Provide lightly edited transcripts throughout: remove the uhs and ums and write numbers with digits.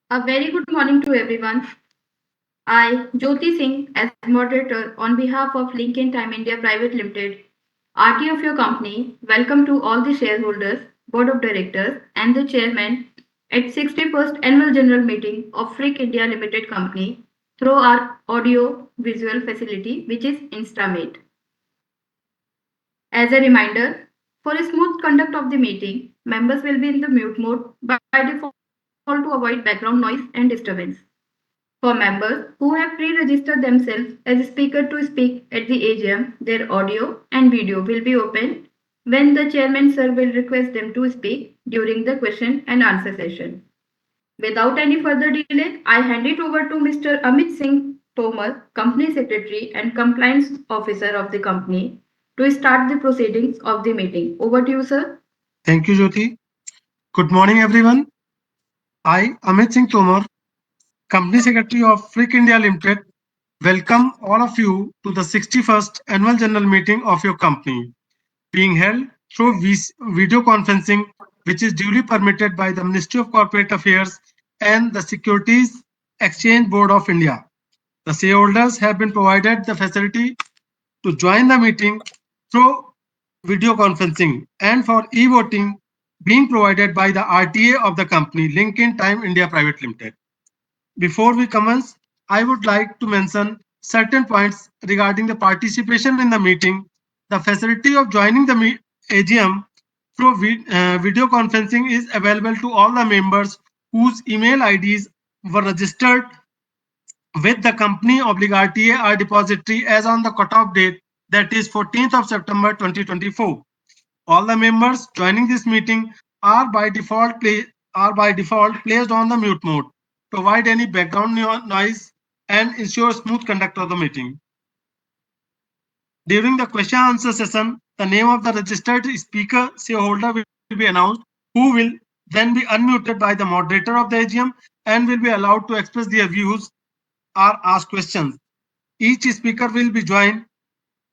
A very good morning to everyone. I, Jyoti Singh, as moderator on behalf of Lincoln Time India Private Limited, RT of your company, welcome to all the shareholders, board of directors, and the chairman at 61st Annual General Meeting of Frick India Limited Company through our audio visual facility, which is InstaMeet. As a reminder, for a smooth conduct of the meeting, members will be in the mute mode by default to avoid background noise and disturbance. For members who have pre-registered themselves as a speaker to speak at the AGM, their audio and video will be open when the chairman sir will request them to speak during the question and answer session. Without any further delay, I hand it over to Mr. Amit Singh Tomar, Company Secretary and Compliance Officer of the company, to start the proceedings of the meeting. Over to you, sir. Thank you, Jyoti. Good morning, everyone. I, Amit Singh Tomar, Company Secretary of Frick India Limited, welcome all of you to the 61st Annual General Meeting of your company, being held through video conferencing, which is duly permitted by the Ministry of Corporate Affairs and the Securities Exchange Board of India. The shareholders have been provided the facility to join the meeting through video conferencing and for e-voting being provided by the RTA of the company, Lincoln Time India Private Limited. Before we commence, I would like to mention certain points regarding the participation in the meeting. The facility of joining the AGM through video conferencing is available to all the members whose email IDs were registered with the company obligatory or depository as on the cutoff date, that is 14th of September 2024. All the members joining this meeting are by default placed on the mute mode to avoid any background noise and ensure smooth conduct of the meeting. During the question and answer session, the name of the registered speaker shareholder will be announced, who will then be unmuted by the moderator of the AGM and will be allowed to express their views or ask questions. Each speaker will be joined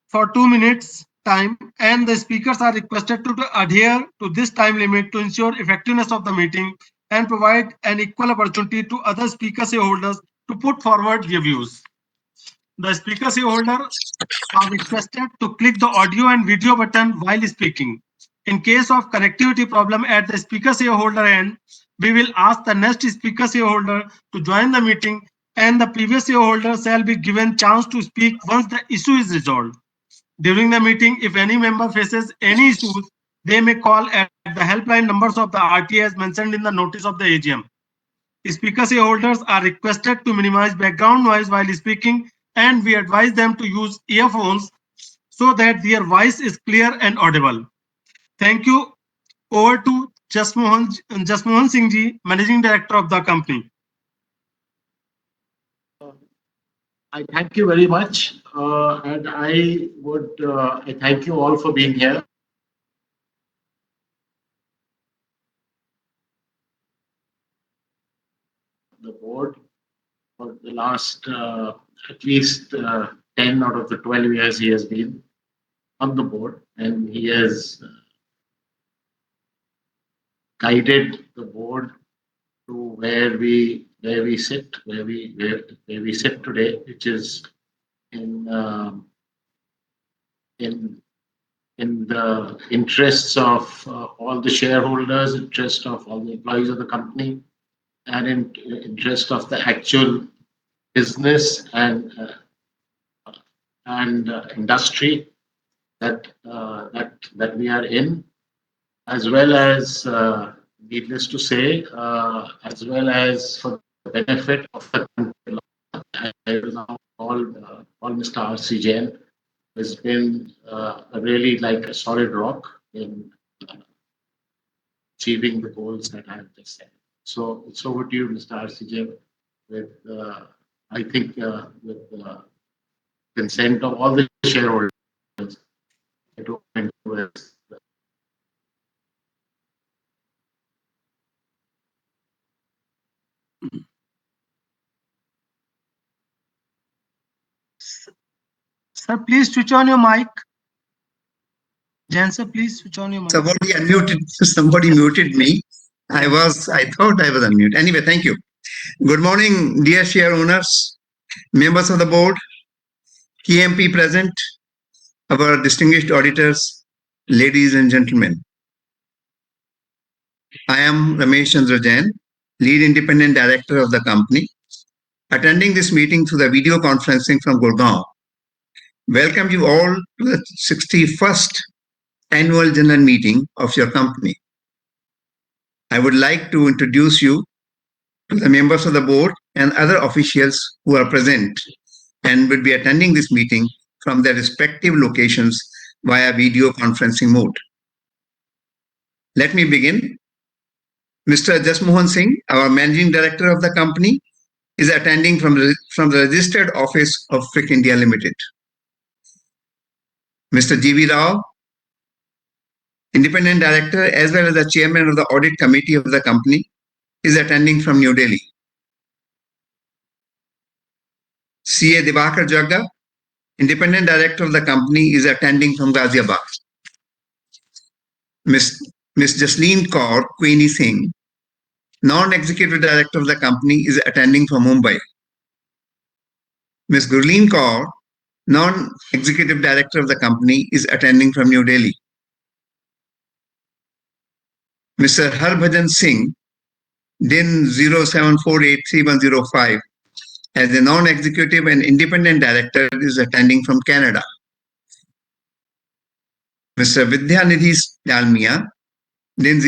for 2 minutes time, and the speakers are requested to adhere to this time limit to ensure effectiveness of the meeting and provide an equal opportunity to other speaker shareholders to put forward their views. The speaker shareholder are requested to click the audio and video button while speaking. In case of connectivity problem at the speaker shareholder end, we will ask the next speaker shareholder to join the meeting, and the previous shareholder shall be given chance to speak once the issue is resolved. During the meeting, if any member faces any issues, they may call at the helpline numbers of the RTA as mentioned in the notice of the AGM. Speaker shareholders are requested to minimize background noise while speaking, and we advise them to use earphones so that their voice is clear and audible. Thank you. Over to Jasmohan Singh Ji, Managing Director of the company. I thank you very much, and I thank you all for being here. The board for the last at least 10 out of the 12 years he has been on the board, and he has guided the board to where we sit today, which is in the interests of all the shareholders, interest of all the employees of the company, and in interest of the actual business and industry that we are in, as well as needless to say, as well as for the benefit of the country. I will now call Mr. R.C. Jain, who has been really like a solid rock in achieving the goals that I have just said. So it's over to you, Mr. R.C. Jain, with I think with the consent of all the shareholders. Sir, please switch on your mic. Jan sir, please switch on your mic. Somebody muted me. I thought I was unmuted. Anyway, thank you. Good morning, dear share owners, members of the board, KMP present, our distinguished auditors, ladies and gentlemen. I am Ramesh Chandra Jain, lead independent director of the company, attending this meeting through the video conferencing from Gurgaon. Welcome you all to the 61st annual general meeting of your company. I would like to introduce you to the members of the board and other officials who are present and will be attending this meeting from their respective locations via video conferencing mode. Let me begin. Mr. Jasmohan Singh, our managing director of the company, is attending from the registered office of Frick India Limited. Mr. G.V. Rao, independent director as well as the chairman of the audit committee of the company, is attending from New Delhi. C.A. Dibakar Jagga, independent director of the company, is attending from Ghaziabad. Ms. Jasleen Kaur Queenie Singh, non-executive director of the company, is attending from Mumbai. Ms. Gurleen Kaur, non-executive director of the company, is attending from New Delhi. Mr. Harbhajan Singh, DIN 07483105, as a non-executive and independent director, is attending from Canada. Mr. Vidyanidhi Dalmia, DIN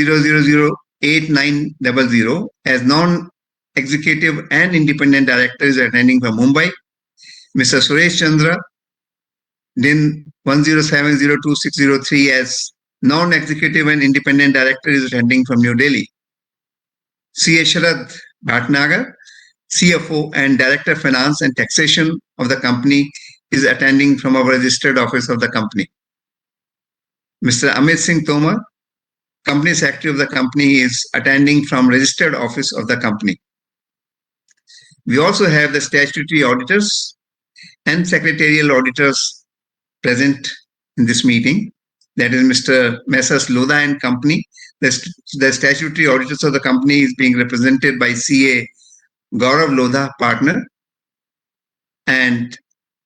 0008900, as non-executive and independent director, is attending from Mumbai. Mr. Suresh Chandra, DIN 10702603, as non-executive and independent director, is attending from New Delhi. C.A. Sharad Bhatnagar, CFO and Director of Finance and Taxation of the company, is attending from our registered office of the company. Mr. Amit Singh Tomar, Company Secretary of the company, is attending from registered office of the company. We also have the statutory auditors and secretarial auditors present in this meeting. That is Messrs. Lodha and Company. The statutory auditors of the company is being represented by C.A. Gaurav Lodha, partner, and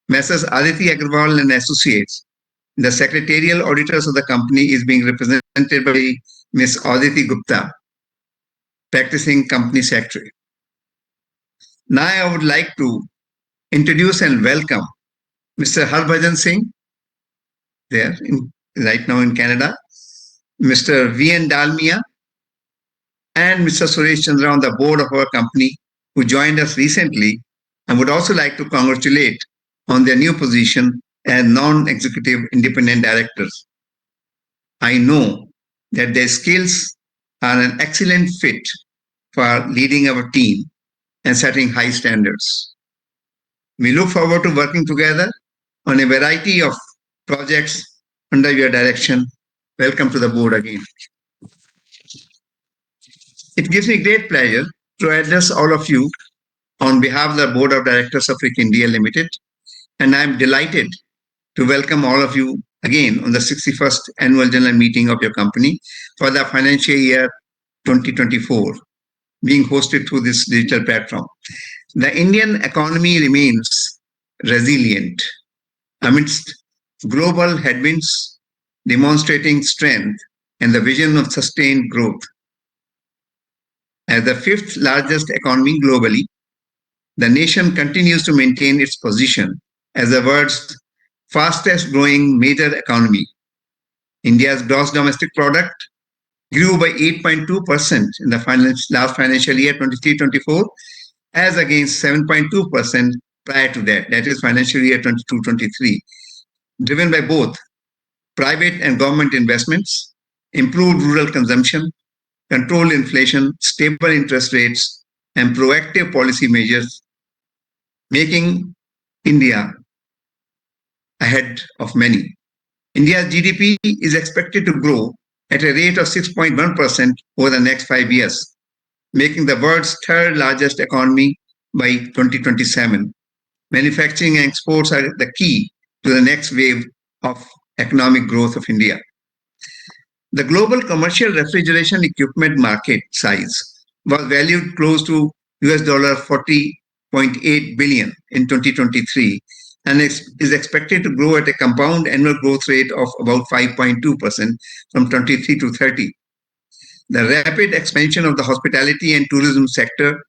Messrs. Aditi Agarwal and Associates. The secretarial auditors of the company is being represented by Ms. Aditi Gupta, practicing company secretary. Now I would like to introduce and welcome Mr. Harbhajan Singh, right now in Canada, Mr. V.N. Dalmia, and Mr. Suresh Chandra on the board of our company, who joined us recently and would also like to congratulate on their new position as non-executive independent directors. I know that their skills are an excellent fit for leading our team and setting high standards. We look forward to working together on a variety of projects under your direction. Welcome to the board again. It gives me great pleasure to address all of you on behalf of the Board of Directors of Frick India Limited, and I am delighted to welcome all of you again on the 61st annual general meeting of your company for the financial year 2024, being hosted through this digital platform. The Indian economy remains resilient amidst global headwinds, demonstrating strength and the vision of sustained growth. As the fifth largest economy globally, the nation continues to maintain its position as the world's fastest growing major economy. India's gross domestic product grew by 8.2% in the last financial year 23-24, as against 7.2% prior to that, that is financial year 22-23, driven by both private and government investments, improved rural consumption, controlled inflation, stable interest rates, and proactive policy measures, making India ahead of many. India's GDP is expected to grow at a rate of 6.1% over the next 5 years, making the world's third largest economy by 2027. Manufacturing and exports are the key to the next wave of economic growth of India. The global commercial refrigeration equipment market size was valued close to US dollar 40.8 billion in 2023 and is expected to grow at a compound annual growth rate of about 5.2% from 23 to 30. The rapid expansion of the hospitality and tourism sector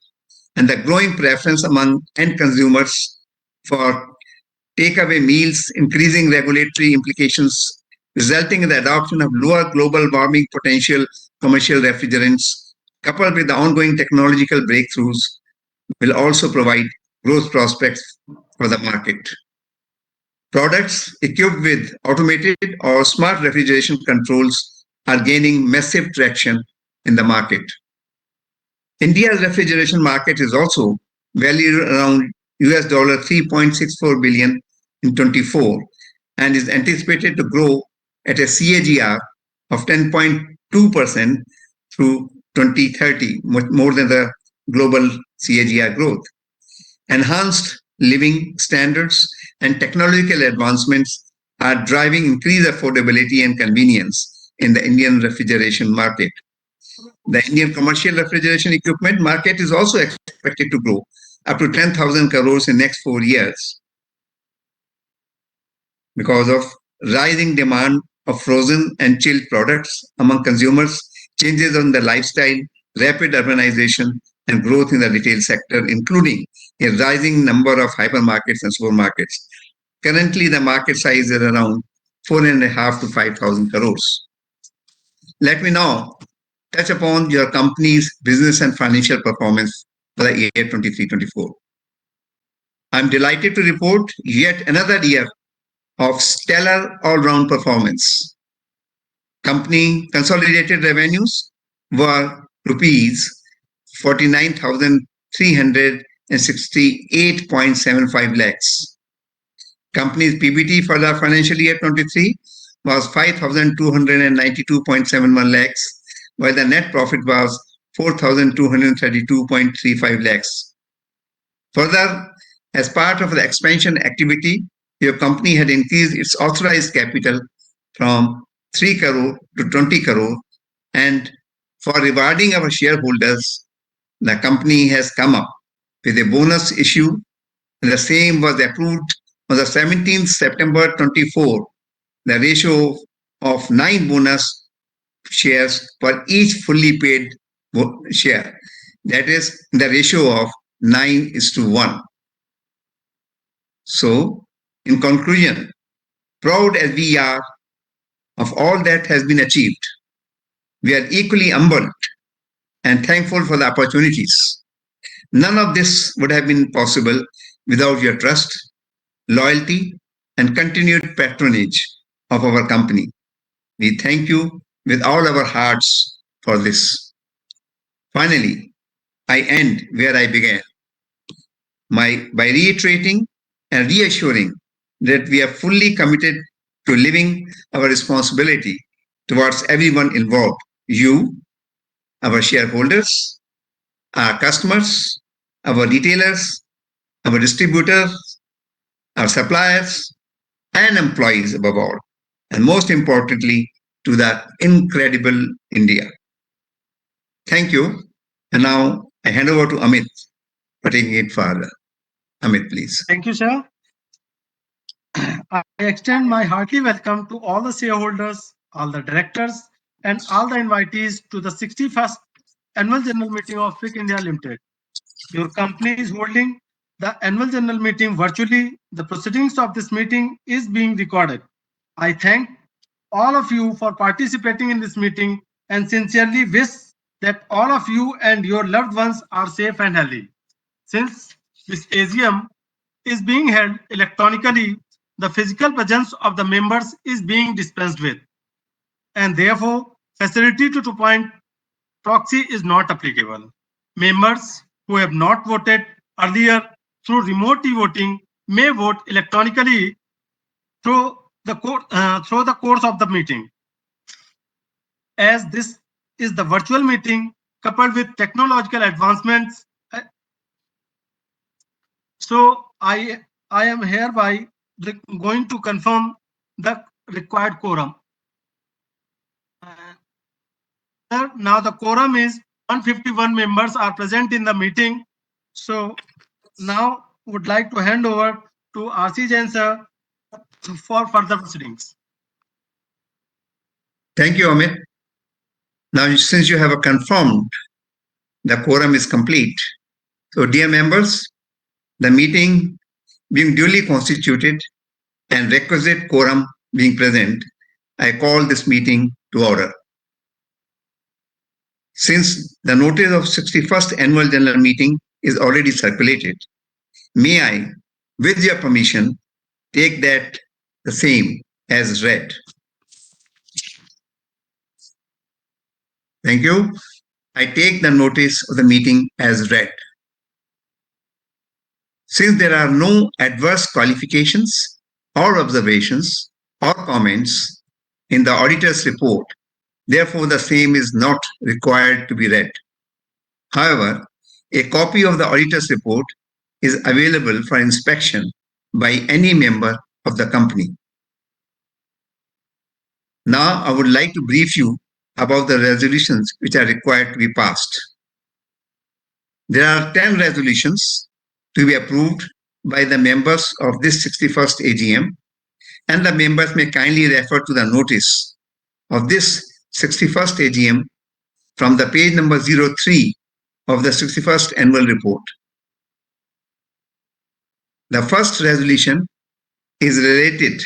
and the growing preference among end consumers for takeaway meals, increasing regulatory implications resulting in the adoption of lower global warming potential commercial refrigerants, coupled with the ongoing technological breakthroughs, will also provide growth prospects for the market. Products equipped with automated or smart refrigeration controls are gaining massive traction in the market. India's refrigeration market is also valued around US dollar 3.64 billion in 24 and is anticipated to grow at a CAGR of 10.2% through 2030, much more than the global CAGR growth. Enhanced living standards and technological advancements are driving increased affordability and convenience in the Indian refrigeration market. The Indian commercial refrigeration equipment market is also expected to grow up to 10,000 crores in the next 4 years because of rising demand of frozen and chilled products among consumers, changes in the lifestyle, rapid urbanization, and growth in the retail sector, including a rising number of hypermarkets and supermarkets. Currently, the market size is around 4.5 to 5,000 crores. Let me now touch upon your company's business and financial performance for the year 23-24. I'm delighted to report yet another year of stellar all-round performance. Company consolidated revenues were rupees 49,368.75 lakhs. Company's PBT for the financial year 23 was 5,292.71 lakhs, while the net profit was 4,232.35 lakhs. Further, as part of the expansion activity, your company had increased its authorized capital from 3 crore to 20 crore, and for rewarding our shareholders, the company has come up with a bonus issue, and the same was approved on the 17th September 24. The ratio of 9 bonus shares per each fully paid share. That is the ratio of 9:1. So, in conclusion, proud as we are of all that has been achieved, we are equally humbled and thankful for the opportunities. None of this would have been possible without your trust, loyalty, and continued patronage of our company. We thank you with all our hearts for this. Finally, I end where I began, by reiterating and reassuring that we are fully committed to living our responsibility towards everyone involved, you, our shareholders, our customers, our retailers, our distributors, our suppliers, and employees above all, and most importantly, to the incredible India. Thank you. And now I hand over to Amit for taking it further. Amit, please. Thank you, sir. I extend my hearty welcome to all the shareholders, all the directors, and all the invitees to the 61st Annual General Meeting of Frick India Limited. Your company is holding the Annual General Meeting virtually. The proceedings of this meeting is being recorded. I thank all of you for participating in this meeting and sincerely wish that all of you and your loved ones are safe and healthy. Since this AGM is being held electronically, the physical presence of the members is being dispensed with, and therefore facility to appoint proxy is not applicable. Members who have not voted earlier through remote e-voting may vote electronically through the course of the meeting. As this is the virtual meeting coupled with technological advancements, so I am hereby going to confirm the required quorum. Now the quorum is 151 members are present in the meeting. So now would like to hand over to RC Jain sir for further proceedings. Thank you, Amit. Now, since you have confirmed the quorum is complete, so dear members, the meeting being duly constituted and requisite quorum being present, I call this meeting to order. Since the notice of 61st Annual General Meeting is already circulated, may I, with your permission, take that the same as read. Thank you. I take the notice of the meeting as read. Since there are no adverse qualifications or observations or comments in the auditor's report, therefore the same is not required to be read. However, a copy of the auditor's report is available for inspection by any member of the company. Now, I would like to brief you about the resolutions which are required to be passed. There are 10 resolutions to be approved by the members of this 61st AGM, and the members may kindly refer to the notice of this 61st AGM from the page number 03 of the 61st Annual Report. The first resolution is related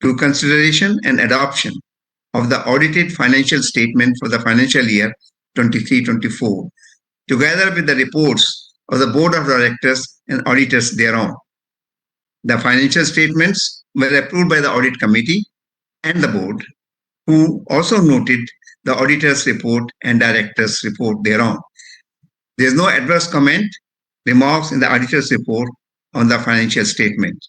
to consideration and adoption of the audited financial statement for the financial year 23-24, together with the reports of the Board of Directors and auditors thereon. The financial statements were approved by the Audit Committee and the Board, who also noted the auditor's report and director's report thereon. There is no adverse comment, remarks in the auditor's report on the financial statement.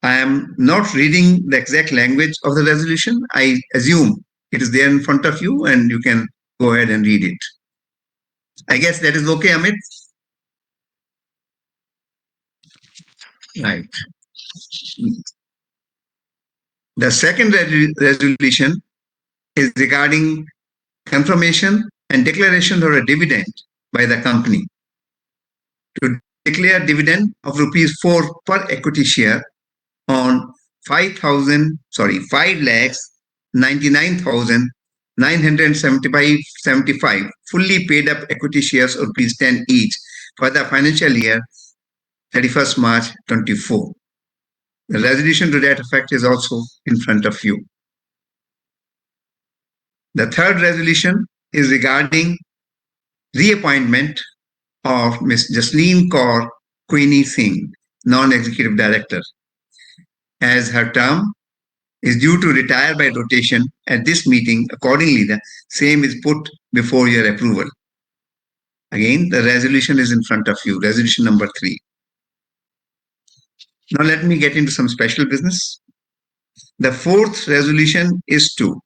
I am not reading the exact language of the resolution. I assume it is there in front of you and you can go ahead and read it. I guess that is okay, Amit? Right. The second resolution is regarding confirmation and declaration of a dividend by the company. To declare dividend of rupees 4 per equity share on 5,99,975 fully paid up equity shares of rupees 10 each for the financial year 31st March 24. The resolution to that effect is also in front of you. The third resolution is regarding reappointment of Ms. Jasleen Kaur Queenie Singh, non-executive director, as her term is due to retire by rotation at this meeting. Accordingly, the same is put before your approval. Again, the resolution is in front of you, resolution number 3. Now let me get into some special business. The fourth resolution is to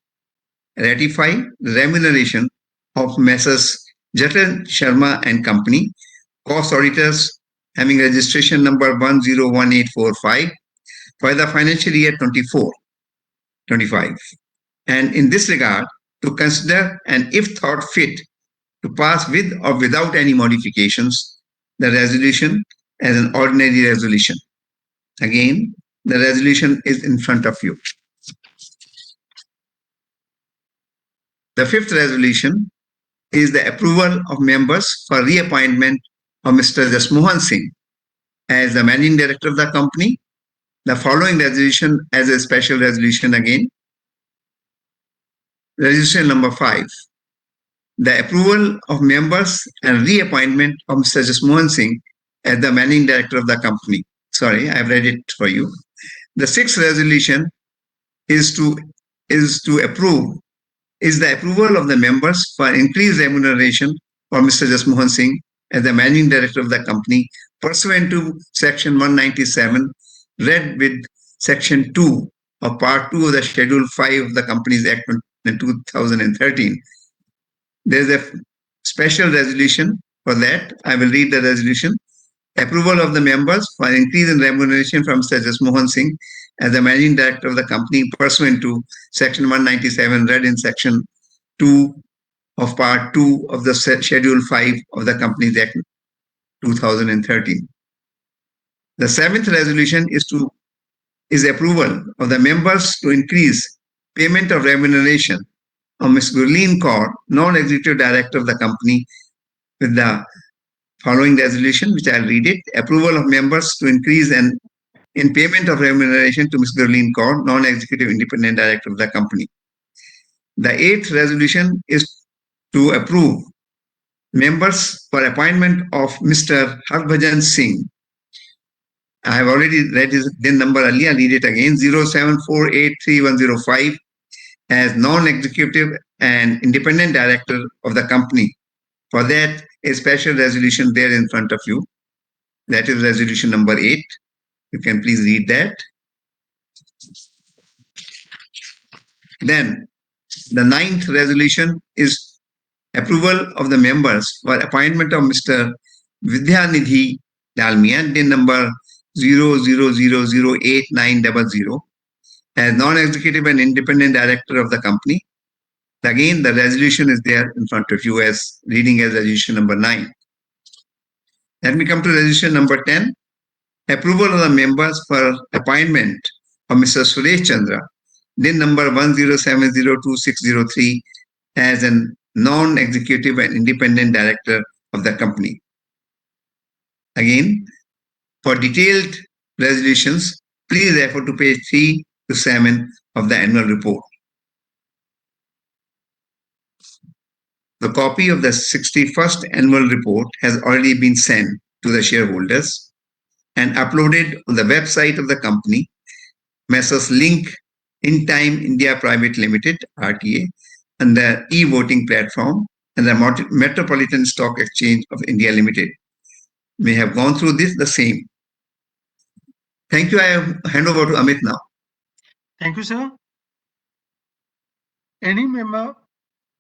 ratify the remuneration of Messrs. Jatin Sharma and Company, cost auditors having registration number 101845 for the financial year 24-25. And in this regard, to consider and if thought fit, to pass with or without any modifications, the resolution as an ordinary resolution. Again, the resolution is in front of you. The fifth resolution is the approval of members for reappointment of Mr. Jasmohan Singh as the Managing Director of the company. The following resolution as a special resolution again. Resolution number 5. The approval of members and reappointment of Mr. Jasmohan Singh as the Managing Director of the company. Sorry, I've read it for you. The sixth resolution is the approval of the members for increased remuneration for Mr. Jasmohan Singh as the Managing Director of the company pursuant to Section 197, read with Section 2 of Part 2 of the Schedule 5 of the Companies Act 2013. There is a special resolution for that. I will read the resolution. Approval of the members for increase in remuneration from Mr. Jasmohan Singh as the Managing Director of the company pursuant to Section 197 read in Section 2 of Part 2 of the Schedule 5 of the Companies Act 2013. The seventh resolution is approval of the members to increase payment of remuneration of Ms. Gurleen Kaur, non-executive director of the company, with the following resolution, which I'll read it. Approval of members to increase in payment of remuneration to Ms. Gurleen Kaur, non-executive independent director of the company. The eighth resolution is to approve members for appointment of Mr. Harbhajan Singh. I have already read his DIN number earlier. I'll read it again, 07483105, as non-executive and independent director of the company. For that, a special resolution there in front of you. That is resolution number 8. You can please read that. Then the ninth resolution is approval of the members for appointment of Mr. Vidyanidhi Dalmia, DIN number 00008900, as non-executive and independent director of the company. Again, the resolution is there in front of you as reading as resolution number 9. Let me come to resolution number 10. Approval of the members for appointment of Mr. Suresh Chandra, DIN number 10702603, as a non-executive and independent director of the company. Again, for detailed resolutions, please refer to page 3 to 7 of the annual report. The copy of the 61st annual report has already been sent to the shareholders and uploaded on the website of the company, Messrs. Link InTime India Private Limited, RTA, and the e-voting platform and the Metropolitan Stock Exchange of India Limited. May have gone through the same. Thank you. I hand over to Amit now. Thank you, sir. Any member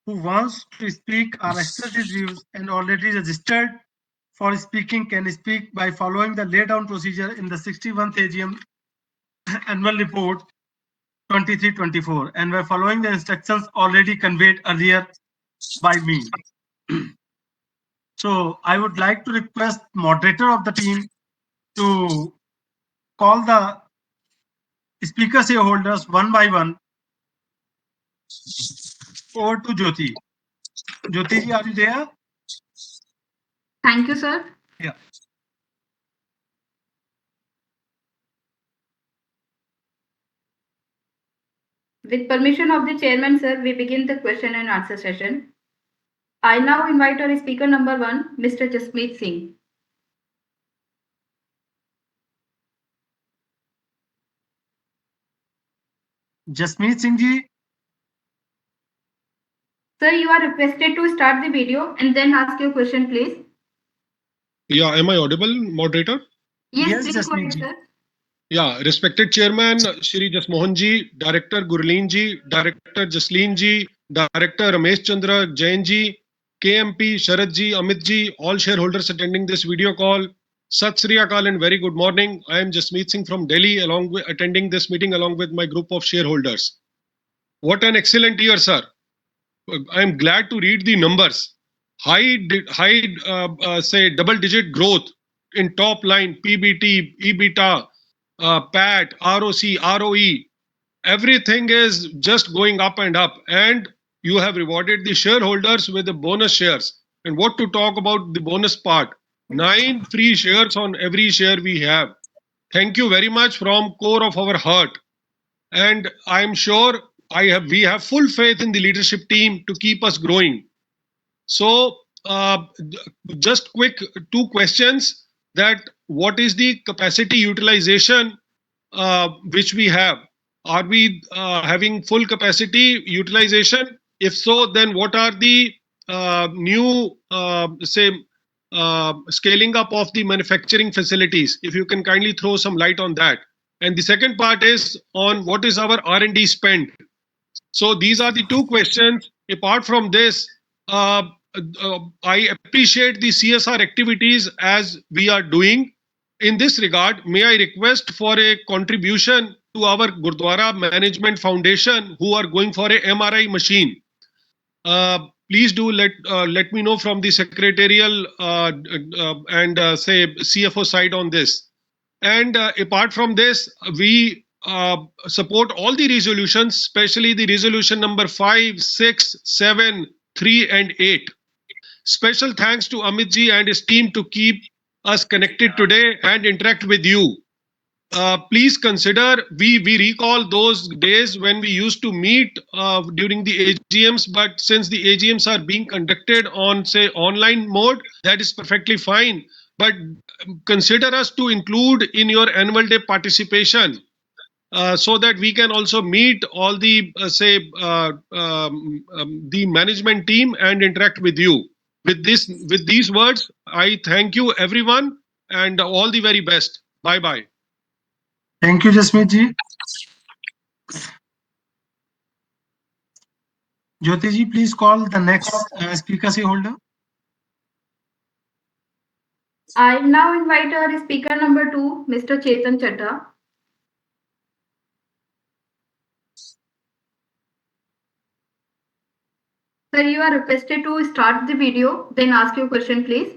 who wants to speak or express his views and already registered for speaking can speak by following the laid down procedure in the 61st AGM annual report 23-24 and by following the instructions already conveyed earlier by me. So I would like to request moderator of the team to call the speaker shareholders one by one. Over to Jyoti. Jyoti ji, are you there? Thank you, sir. Yeah. With permission of the chairman, sir, we begin the question and answer session. I now invite our speaker number 1, Mr. Jasmeet Singh. Jasmeet Singh ji. Sir, you are requested to start the video and then ask your question, please. Yeah, am I audible, moderator? Yes, Yes, please go ahead, Jasmeet ji. sir. Yeah, respected Chairman Shri Jasmohan ji, Director Gurleen ji, Director Jasleen ji, Director Ramesh Chandra Jain ji, KMP Sharad ji, Amit ji, all shareholders attending this video call. Sat Sri Akal and very good morning. I am Jasmeet Singh from Delhi, attending this meeting along with my group of shareholders. What an excellent year, sir. I am glad to read the numbers. High double-digit growth in top line, PBT, EBITDA, PAT, ROC, ROE. Everything is just going up and up. And you have rewarded the shareholders with the bonus shares. And what to talk about the bonus part? 9 free shares on every share we have. Thank you very much from core of our heart. And I'm sure we have full faith in the leadership team to keep us growing. So just quick 2 questions, that what is the capacity utilization which we have? Are we having full capacity utilization? If so, then what are the new scaling up of the manufacturing facilities? If you can kindly throw some light on that. And the second part is on what is our R&D spend. So these are the 2 questions. Apart from this, I appreciate the CSR activities as we are doing. In this regard, may I request for a contribution to our Gurdwara Management Foundation, who are going for a MRI machine. Please do let me know from the secretarial and say CFO side on this. And apart from this, we support all the resolutions, especially the resolution number 5, 6, 7, 3, and 8. Special thanks to Amit ji and his team to keep us connected today and interact with you. Please consider, we recall those days when we used to meet during the AGMs, but since the AGMs are being conducted on, say, online mode, that is perfectly fine. But consider us to include in your annual day participation, so that we can also meet all the the management team and interact with you. With these words, I thank you everyone and all the very best. Bye bye. Thank you, Jasmeet ji. Jyoti ji, please call the next speaker holder. I now invite our speaker number 2, Mr. Chetan Chadha. Sir, you are requested to start the video, then ask your question, please.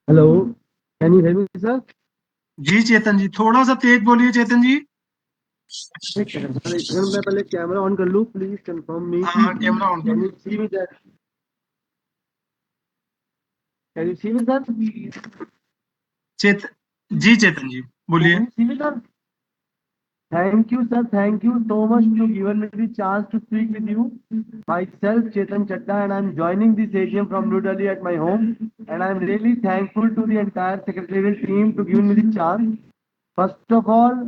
Hello, can you hear me, sir? जी चेतन जी, थोड़ा सा तेज बोलिए चेतन जी. एक second sir, एक minute, मैं पहले camera on कर लूं. Please confirm me. हाँ, कैमरा ऑन Can करो. you see me that? Can you see me, sir? जी चेतन जी, बोलिए. Can you see me, sir? Thank you, sir. Thank you so much to given me the chance to speak with you. Myself, Chetan Chadda, and I'm joining this AGM from New Delhi at my home. And I'm really thankful to the entire secretarial team to giving me the chance. First of all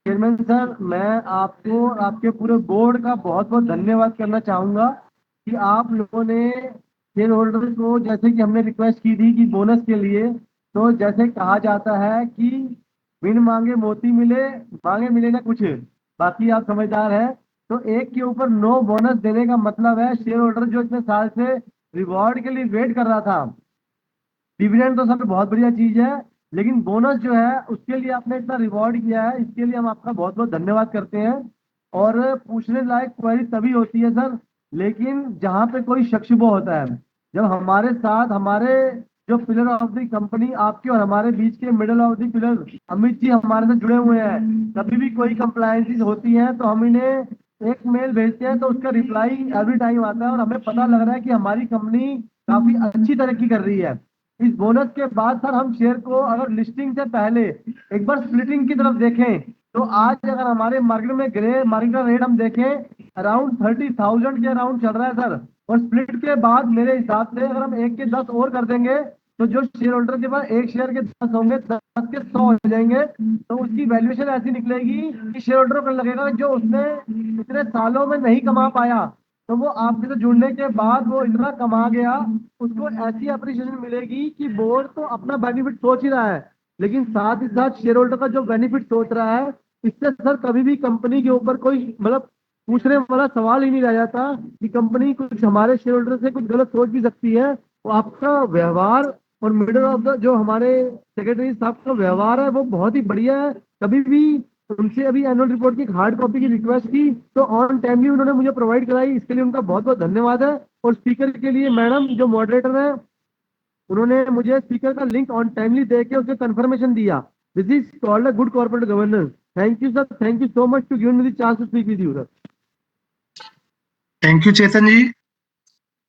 chairman sir, मैं आपको आपके पूरे board का बहुत बहुत धन्यवाद करना चाहूंगा कि आप लोगों ने शेयर होल्डर को, जैसे कि हमने रिक्वेस्ट की थी कि बोनस के लिए, तो जैसे कहा जाता है कि बिन मांगे मोती मिले, मांगे मिले ना कुछ, बाकी आप समझदार है. तो एक के ऊपर 9 बोनस देने का मतलब है शेयर होल्डर जो इतने साल से रिवॉर्ड के लिए वेट कर रहा था. डिविडेंड तो सर बहुत बढ़िया चीज है, लेकिन बोनस जो है उसके लिए आपने इतना रिवॉर्ड किया है, इसके लिए हम आपका बहुत बहुत धन्यवाद करते हैं. और पूछने लायक क्वेरी तभी होती है सर, लेकिन जहां पे कोई शक शुबा होता है. जब हमारे साथ हमारे जो पिलर ऑफ द कंपनी, आपके और हमारे बीच के middle of the pillar Amit ji हमारे साथ जुड़े हुए हैं, कभी भी कोई कंप्लायंसेस होती हैं तो हम इन्हें एक मेल भेजते हैं तो उसका रिप्लाई एवरी टाइम आता है और हमें पता लग रहा है कि हमारी कंपनी काफी अच्छी तरक्की कर रही है. इस बोनस के बाद सर हम शेयर को अगर लिस्टिंग से पहले एक बार स्प्लिटिंग की तरफ देखें तो आज अगर हमारे मार्केट में ग्रे मार्केट का रेट हम देखें अराउंड 30,000 के अराउंड चल रहा है सर. और स्प्लिट के बाद मेरे हिसाब से अगर हम 1 के 10 और कर देंगे तो जो शेयर होल्डर के पास एक शेयर के 10 होंगे, 10 के 100 हो जाएंगे, तो उसकी वैल्यूएशन ऐसी निकलेगी कि शेयर होल्डर को लगेगा जो उसने इतने सालों में नहीं कमा पाया, तो वो आपसे तो जुड़ने के बाद वो इतना कमा गया, उसको ऐसी अप्रिशिएशन मिलेगी कि बोर्ड तो अपना बेनिफिट सोच ही रहा है, लेकिन साथ ही साथ शेयर होल्डर का जो बेनिफिट सोच रहा है, इससे सर कभी भी कंपनी के ऊपर कोई मतलब पूछने वाला सवाल ही नहीं रह जाता कि कंपनी कुछ हमारे शेयर होल्डर से कुछ गलत सोच भी सकती है. वो आपका व्यवहार और मिडल ऑफ द जो हमारे सेक्रेटरी साहब का व्यवहार है वो बहुत ही बढ़िया है. कभी भी उनसे अभी एनुअल रिपोर्ट की हार्ड कॉपी की रिक्वेस्ट की तो ऑन टाइमली उन्होंने मुझे प्रोवाइड कराई, इसके लिए उनका बहुत बहुत धन्यवाद है. और स्पीकर के लिए मैडम जो मॉडरेटर है, उन्होंने मुझे स्पीकर का लिंक ऑन टाइमली दे के उसके कंफर्मेशन दिया. This is called a good corporate governance. Thank you sir, thank you so much to give me the chance to speak with you sir. Thank you, Chetan ji.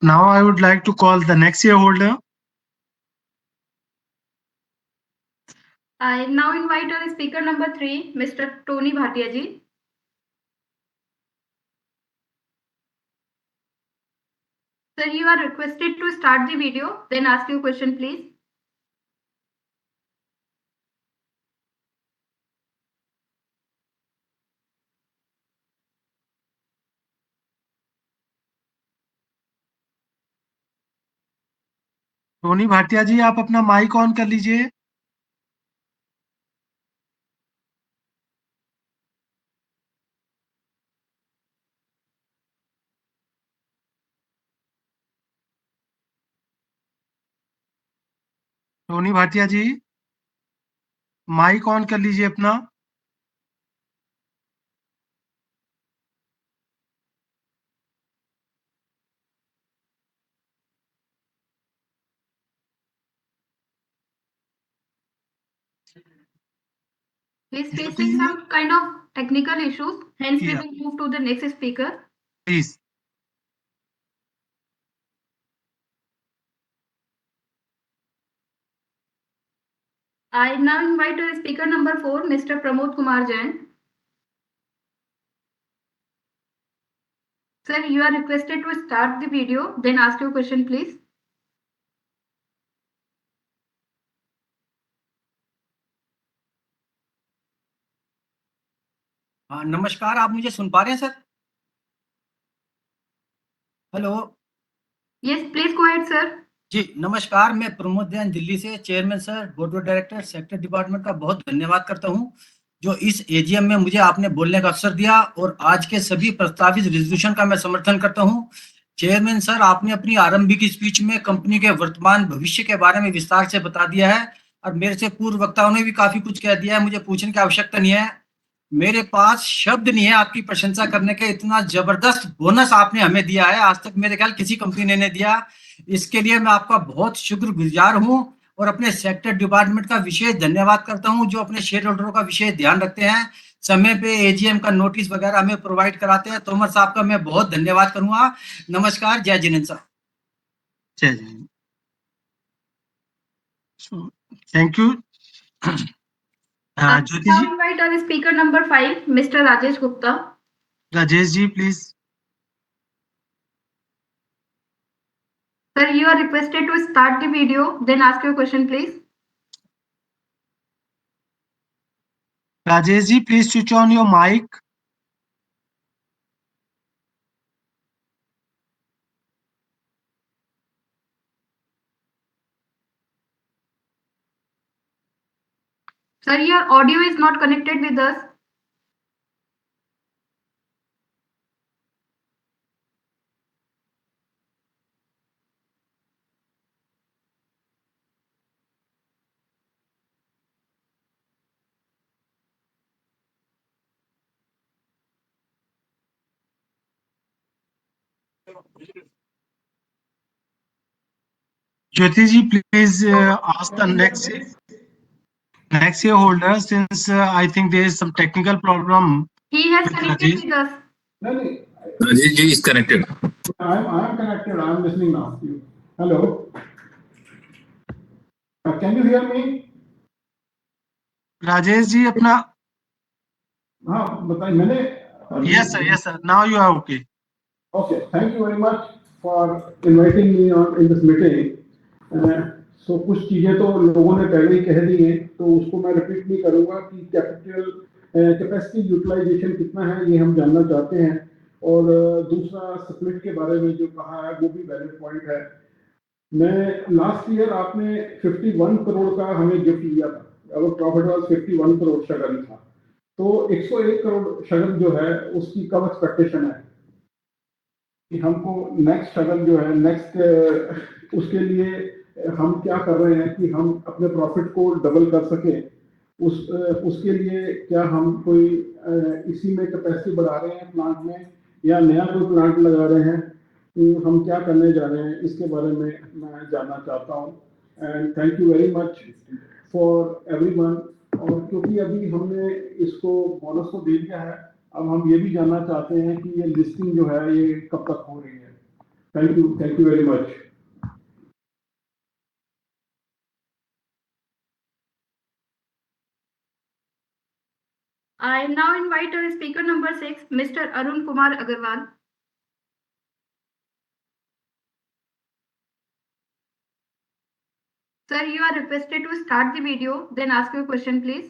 Now I would like to call the next shareholder. I now invite our speaker number 3, Mr. Tony Bhatia ji. Sir, you are requested to start the video, then ask your question, please. Tony Bhatia ji, आप अपना mike on कर लीजिए. Tony Bhatia ji, mike on कर लीजिए अपना। He's Jyoti facing ji, some kind of technical issues. Hence, we Yeah. will move to the next speaker. Please. I now invite speaker number 4, Mr. Pramod Kumar Jain. Sir, you are requested to start the video, then ask your question, please. हाँ, नमस्कार। आप मुझे सुन पा रहे हैं sir? Hello Yes, please go ahead, sir. जी, नमस्कार। मैं प्रमोद जैन, दिल्ली से। Chairman sir, board of director, sector department का बहुत धन्यवाद करता हूं जो इस एजीएम में मुझे आपने बोलने का अवसर दिया, और आज के सभी प्रस्तावित रेजोल्यूशन का मैं समर्थन करता हूं। चेयरमैन सर, आपने अपनी आरंभिक स्पीच में कंपनी के वर्तमान भविष्य के बारे में विस्तार से बता दिया है, और मेरे से पूर्व वक्ताओं ने भी काफी कुछ कह दिया है। मुझे पूछने की आवश्यकता नहीं है। मेरे पास शब्द नहीं है आपकी प्रशंसा करने के। इतना जबरदस्त बोनस आपने हमें दिया है, आज तक मेरे ख्याल किसी कंपनी ने नहीं दिया। इसके लिए मैं आपका बहुत शुक्रगुजार हूं, और अपने सेक्टर डिपार्टमेंट का विशेष धन्यवाद करता हूं जो अपने शेयर होल्डरों का विशेष ध्यान रखते हैं, समय पे एजीएम का नोटिस वगैरह हमें प्रोवाइड कराते हैं। तोमर साहब का मैं बहुत धन्यवाद करूंगा। नमस्कार। जय जिनेन्द्र साहब। जय जय। Thank you. I Jyoti now ji, invite our speaker number 5, Mr. Rajesh Gupta. Rajesh ji please. Sir, you are requested to start the video, then ask your question, please. Rajesh ji, please switch on your mic. Sir, your audio is not connected with us. Jyoti ji, please ask the next shareholder, since I think there is some technical problem He has with connected Rajesh. with us. No, no, Rajesh ji is connected. I am connected. I am listening now. Hello. Can you hear me? Rajesh ji अपना। हाँ बताइए मैंने. Yes sir, now you are okay. Okay, thank you very much for inviting me on in this meeting. So कुछ चीजें तो लोगों ने पहले ही कह दी हैं, तो उसको मैं रिपीट नहीं करूंगा कि कैपेसिटी यूटिलाइजेशन कितना है ये हम जानना चाहते हैं, और दूसरा स्प्लिट के बारे में जो कहा है वो भी वैलिड पॉइंट है। मैं लास्ट ईयर आपने 51 करोड़ का हमें गिफ्ट दिया था, अगर प्रॉफिट वाज 51 करोड़ शगन था, तो 101 करोड़ शगन जो है उसकी कब एक्सपेक्टेशन है कि हमको नेक्स्ट शगन जो है नेक्स्ट उसके लिए हम क्या कर रहे हैं कि हम अपने प्रॉफिट को डबल कर सके, उसके लिए क्या हम कोई इसी में कैपेसिटी बढ़ा रहे हैं प्लांट में, या नया कोई प्लांट लगा रहे हैं, हम क्या करने जा रहे हैं इसके बारे में मैं जानना चाहता हूँ। And thank you very much for everyone. और क्योंकि अभी हमने इसको बोनस को दे दिया है, अब हम ये भी जानना चाहते हैं कि ये लिस्टिंग जो है ये कब तक हो रही है। Thank you very much. I now invite our speaker number 6, Mr. Arun Kumar Agarwal. Sir, you are requested to start the video, then ask your question, please.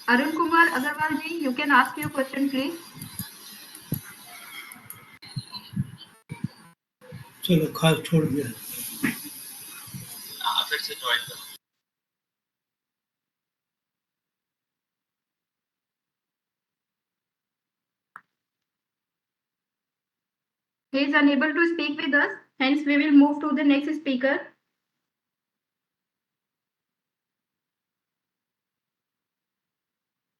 Arun Kumar Agarwal ji, you can ask your question, please. चलो खास छोड़ दिया He is unable to speak with us. Hence, we will move to the next speaker.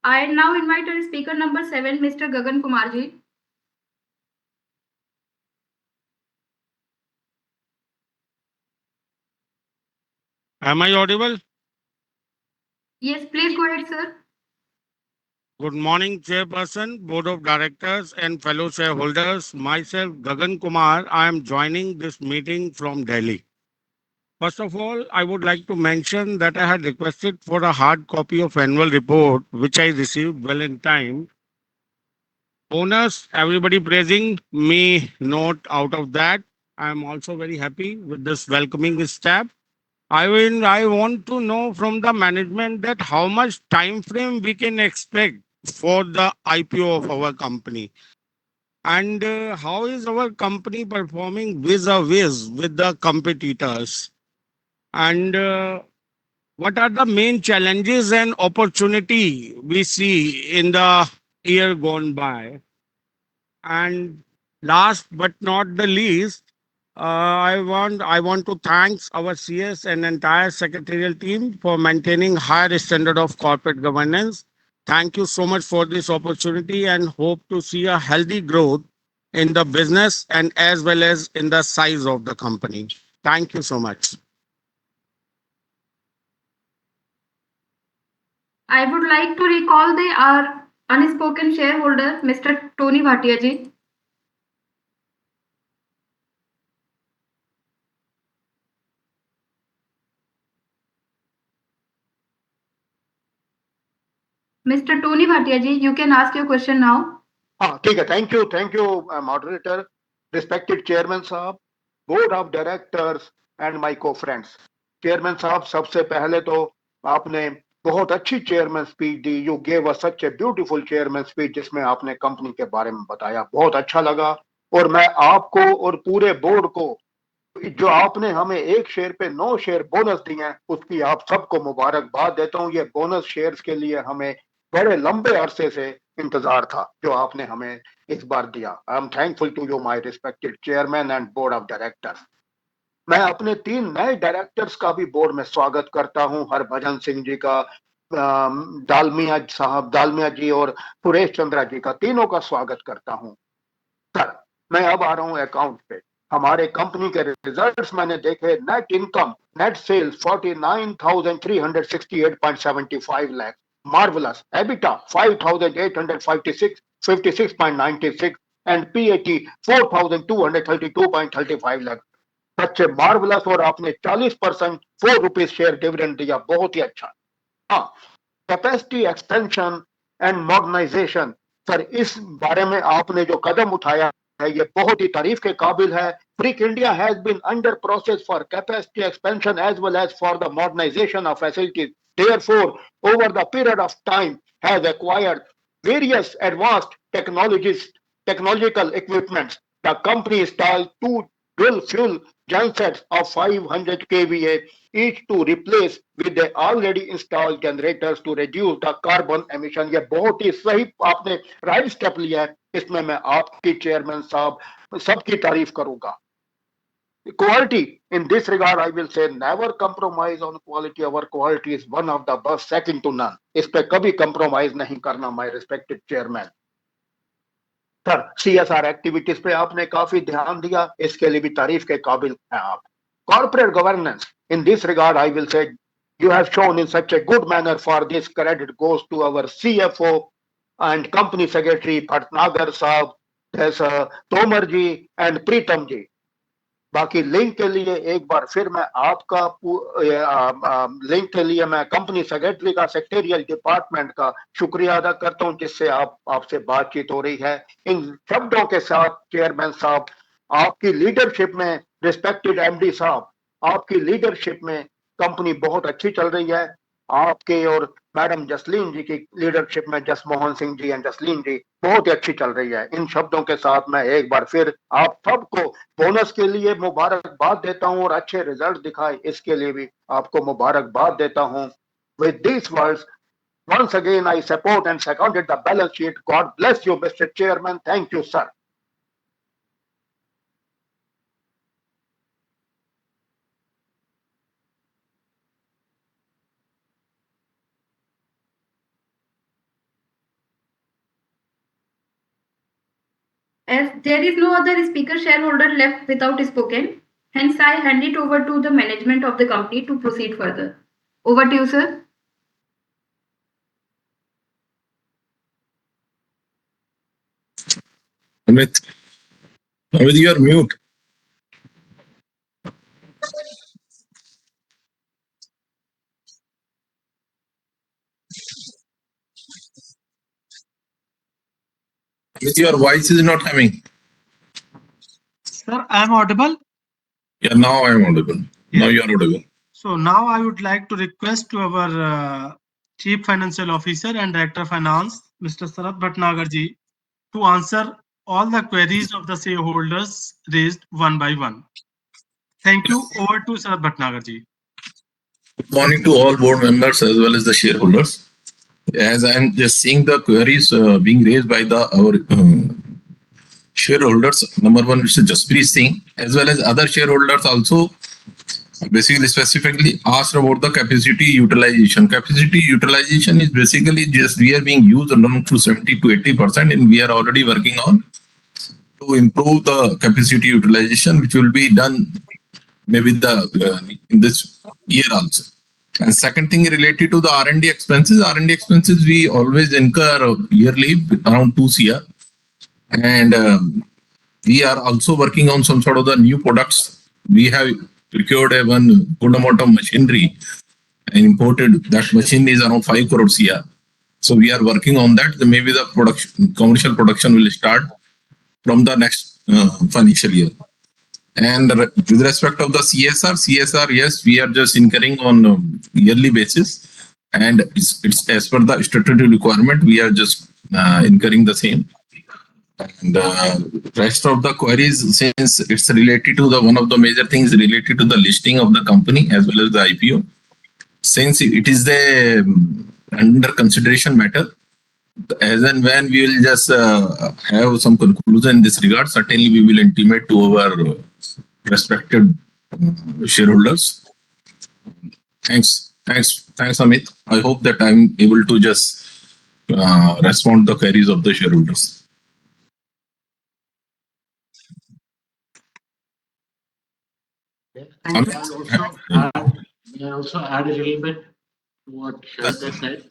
I now invite our speaker number 7, Mr. Gagan Kumar ji. Am I audible? Yes, please go ahead, sir. Good morning, Chairperson, Board of Directors, and fellow shareholders. Myself, Gagan Kumar. I am joining this meeting from Delhi. First of all, I would like to mention that I had requested for a hard copy of annual report, which I received well in time. Bonus, everybody praising me, note out of that. I am also very happy with this welcoming step. I want to know from the management that how much time frame we can expect for the IPO of our company, and how is our company performing vis-a-vis with the competitors, and what are the main challenges and opportunity we see in the year gone by. And last but not the least, I want to thank our CS and entire secretarial team for maintaining higher standard of corporate governance. Thank you so much for this opportunity and hope to see a healthy growth in the business and as well as in the size of the company. Thank you so much. I would like to recall our unspoken shareholder, Mr. Tony Bhatia ji. Mr. Tony Bhatia ji, you can ask your question now. ठीक है, thank you moderator, respected chairman साहब, board of directors and my co friends. Chairman साहब, सबसे पहले तो आपने बहुत अच्छी चेयरमैन स्पीच दी। You gave us such a beautiful chairman speech जिसमें आपने कंपनी के बारे में बताया, बहुत अच्छा लगा। और मैं आपको और पूरे बोर्ड को जो आपने हमें 1 शेयर पे 9 शेयर बोनस दिए हैं उसकी आप सबको मुबारकबाद देता हूं। ये बोनस शेयर्स के लिए हमें बड़े लंबे अरसे से इंतजार था जो आपने हमें इस बार दिया। I am thankful to you my respected chairman and board of directors. मैं अपने 3 नए डायरेक्टर्स का भी बोर्ड में स्वागत करता हूं, हरभजन सिंह जी का, दालमिया जी और सुरेश चंद्रा जी का, तीनों का स्वागत करता हूं। सर, मैं अब आ रहा हूं अकाउंट पे। हमारे कंपनी के रिजल्ट्स मैंने देखे। Net income, net sales 49,368.75 lakh, marvellous. EBITDA 5,856.96 and PAT 4,232.35 lakh. सच्चे मार्वलस। और आपने 40% ₹4 शेयर डिविडेंड दिया, बहुत ही अच्छा। हाँ, capacity expansion and modernisation, sir इस बारे में आपने जो कदम उठाया है ये बहुत ही तारीफ के काबिल है। Freak India has been under process for capacity expansion as well as for the modernization of facilities. Therefore, over the period of time has acquired various advanced technological equipments. The company installed 2 dual fuel gensets of 500 kVA each to replace with the already installed generators to reduce the carbon emission. ये बहुत ही सही आपने right step लिया है। इसमें मैं आपकी chairman साहब सबकी तारीफ करूंगा। Quality, in this regard I will say never compromise on quality. Our quality is one of the best, second to none. इस पे कभी compromise नहीं करना, my respected chairman. Sir, CSR activities पे आपने काफी ध्यान दिया, इसके लिए भी तारीफ के काबिल हैं आप। Corporate governance, in this regard I will say you have shown in such a good manner. For this credit goes to our CFO and company secretary Bhatnagar साहब, there's तोमर जी and प्रीतम जी। बाकी लिंक के लिए एक बार फिर मैं आपका link के लिए मैं कंपनी सेक्रेटरी का, सेक्रेटरियल डिपार्टमेंट का शुक्रिया अदा करता हूं जिससे आपसे बातचीत हो रही है। इन शब्दों के साथ चेयरमैन साहब, आपकी लीडरशिप में, रिस्पेक्टेड एमडी साहब, आपकी लीडरशिप में कंपनी बहुत अच्छी चल रही है। आपके और मैडम जसलीन जी की लीडरशिप में जसमोहन सिंह जी एंड जसलीन जी बहुत ही अच्छी चल रही है। इन शब्दों के साथ मैं एक बार फिर आप सबको बोनस के लिए मुबारकबाद देता हूं और अच्छे रिजल्ट दिखाए इसके लिए भी आपको मुबारकबाद देता हूं। With these words, once again I support and seconded the balance sheet. God bless you, Mr. Chairman. Thank you, sir. As there is no other speaker shareholder left without spoken, hence I hand it over to the management of the company to proceed further. Over to you, sir. Amit, you are mute. Amit, your voice is not coming. Sir, I am audible. Yeah, now I am audible. Now Yeah. you are audible. So now I would like to request to our Chief Financial Officer and Director of Finance, Mr. Sarat Bhatnagar ji, to answer all the queries of the shareholders raised one by one. Thank you. Over to Sarat Bhatnagar ji. Good morning to all board members as well as the shareholders. As I am just seeing the queries being raised by our shareholders, number one, Mr. Jaspreet Singh, as well as other shareholders also, basically specifically asked about the capacity utilization. Capacity utilization is basically just we are being used around to 70 to 80%, and we are already working on to improve the capacity utilization, which will be done maybe in this year also. And second thing related to the R&D expenses. R&D expenses we always incur yearly around 2 CR, and we are also working on some sort of the new products. We have procured one good amount of machinery and imported. That machine is around 5 crore CR. So we are working on that. Maybe the commercial production will start from the next financial year. And with respect of the CSR, yes, we are just incurring on yearly basis, and it's as per the statutory requirement. We are just incurring the same. And rest of the queries, since it's related to one of the major things related to the listing of the company as well as the IPO, since it is the under consideration matter, as and when we will just have some conclusion in this regard, certainly we will intimate to our respected shareholders. Thanks, Amit. I hope that I'm able to just respond to the queries of the shareholders. May I also add a little bit to what Shweta said?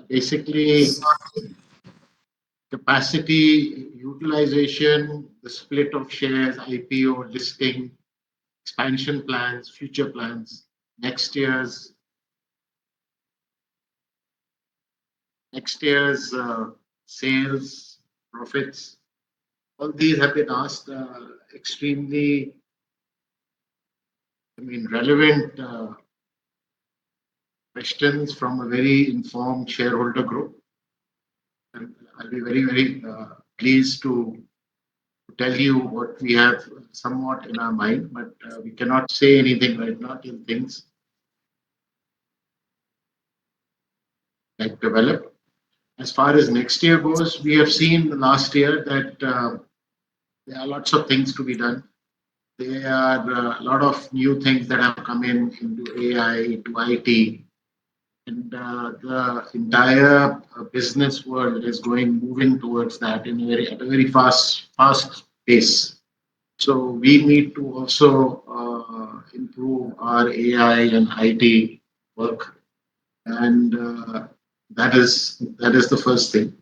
Basically, capacity utilization, the split of shares, IPO, listing, expansion plans, future plans, next year's sales, profits. All these have been asked extremely, relevant questions from a very informed shareholder group. And I'll be very, very pleased to tell you what we have somewhat in our mind, but we cannot say anything right now till things like develop. As far as next year goes, we have seen last year that there are lots of things to be done. There are a lot of new things that have come into AI, into IT, and the entire business world is moving towards that at a very fast pace. So we need to also improve our AI and IT work, and that is the first thing.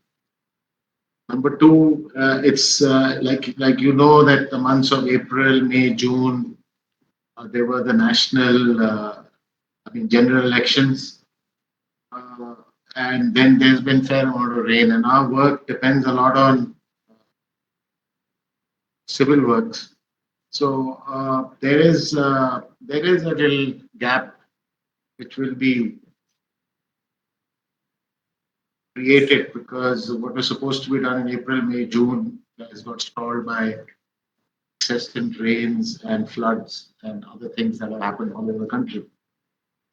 Number two, it's like that the months of April, May, June, there were the national, general elections, and then there's been fair amount of rain, and our work depends a lot on civil works. So there is a little gap which will be created because what was supposed to be done in April, May, June has got stalled by incessant rains and floods and other things that have happened all over the country.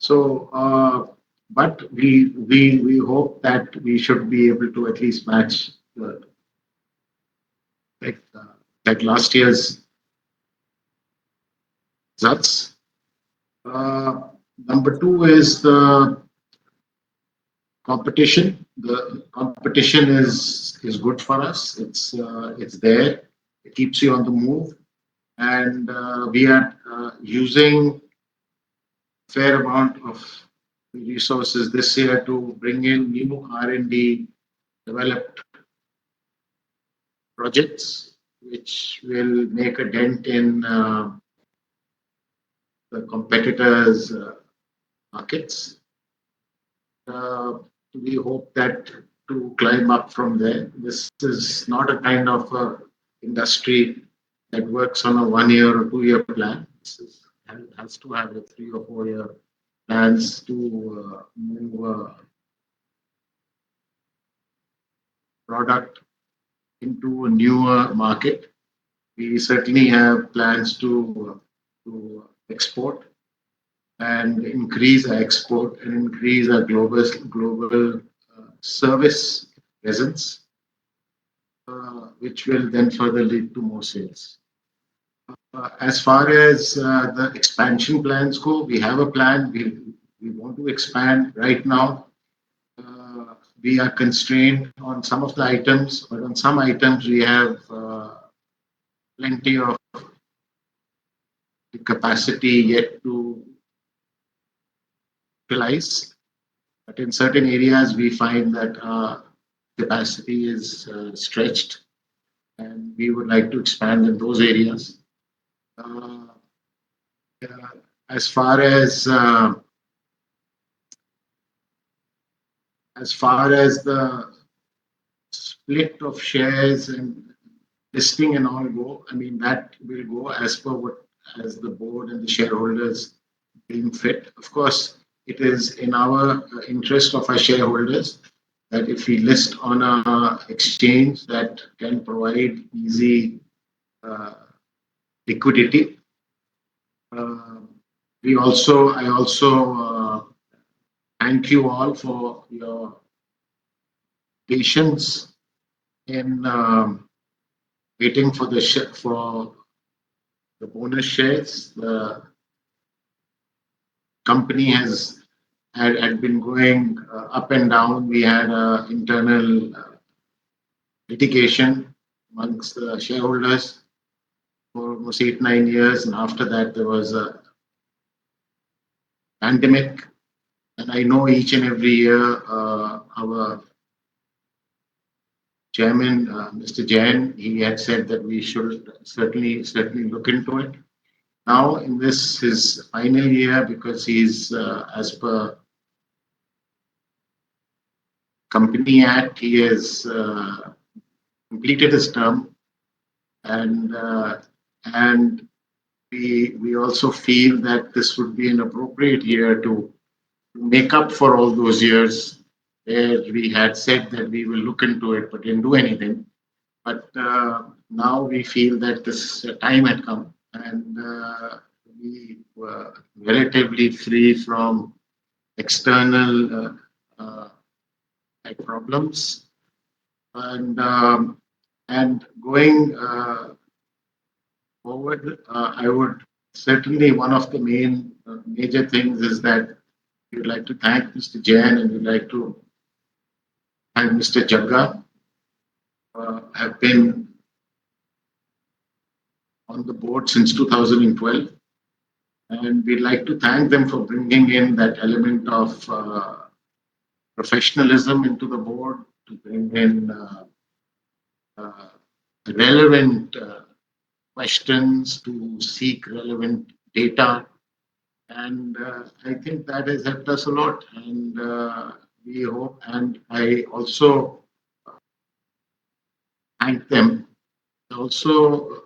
So, but we hope that we should be able to at least match like last year's results. Number two is the competition. The competition is good for us. It's there. It keeps you on the move, and we are using a fair amount of resources this year to bring in new R&D developed projects, which will make a dent in the competitors' markets. We hope that to climb up from there. This is not a kind of industry that works on a 1 year or 2 year plan. It has to have a 3 or 4 year plans to move product into a newer market. We certainly have plans to export and increase our export and increase our global service presence, which will then further lead to more sales. As far as the expansion plans go, we have a plan. We want to expand right now. We are constrained on some of the items, but on some items we have plenty of capacity yet to utilize. But in certain areas, we find that our capacity is stretched, and we would like to expand in those areas. As far as the split of shares and listing and all go, I mean, that will go as per what as the board and the shareholders deem fit. Of course, it is in our interest of our shareholders that if we list on a exchange that can provide easy liquidity. I also thank you all for your patience in waiting for the bonus shares. The company had been going up and down. We had internal litigation amongst the shareholders for almost 8-9 years, and after that there was a pandemic. And I know each and every year our chairman, Mr. Jain, he had said that we should certainly look into it. Now, in this his final year, because he's as per Company Act, he has completed his term, and we also feel that this would be an appropriate year to make up for all those years where we had said that we will look into it but didn't do anything. But now we feel that this time had come, and we were relatively free from external problems. And going forward, I would certainly, one of the major things is that we would like to thank Mr. Jain, and we'd like to thank Mr. Jagga, have been on the board since 2012. And we'd like to thank them for bringing in that element of professionalism into the board, to bring in relevant questions, to seek relevant data. And I think that has helped us a lot. And we hope, and I also thank them. Also,